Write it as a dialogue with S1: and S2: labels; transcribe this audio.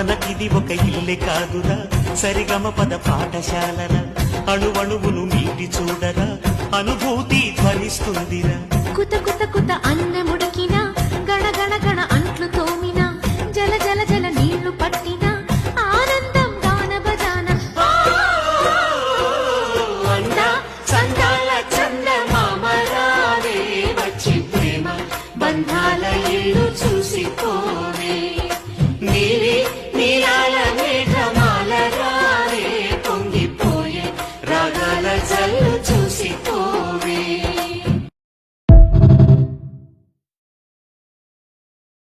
S1: మనకిది ఒక ఇల్లే కాదురా సరిగమ పద పాఠశాలరా అణువణువును మీటి చూడరా అనుభూతి ధ్వనిస్తుందిరా
S2: కుత కుత కుత అన్న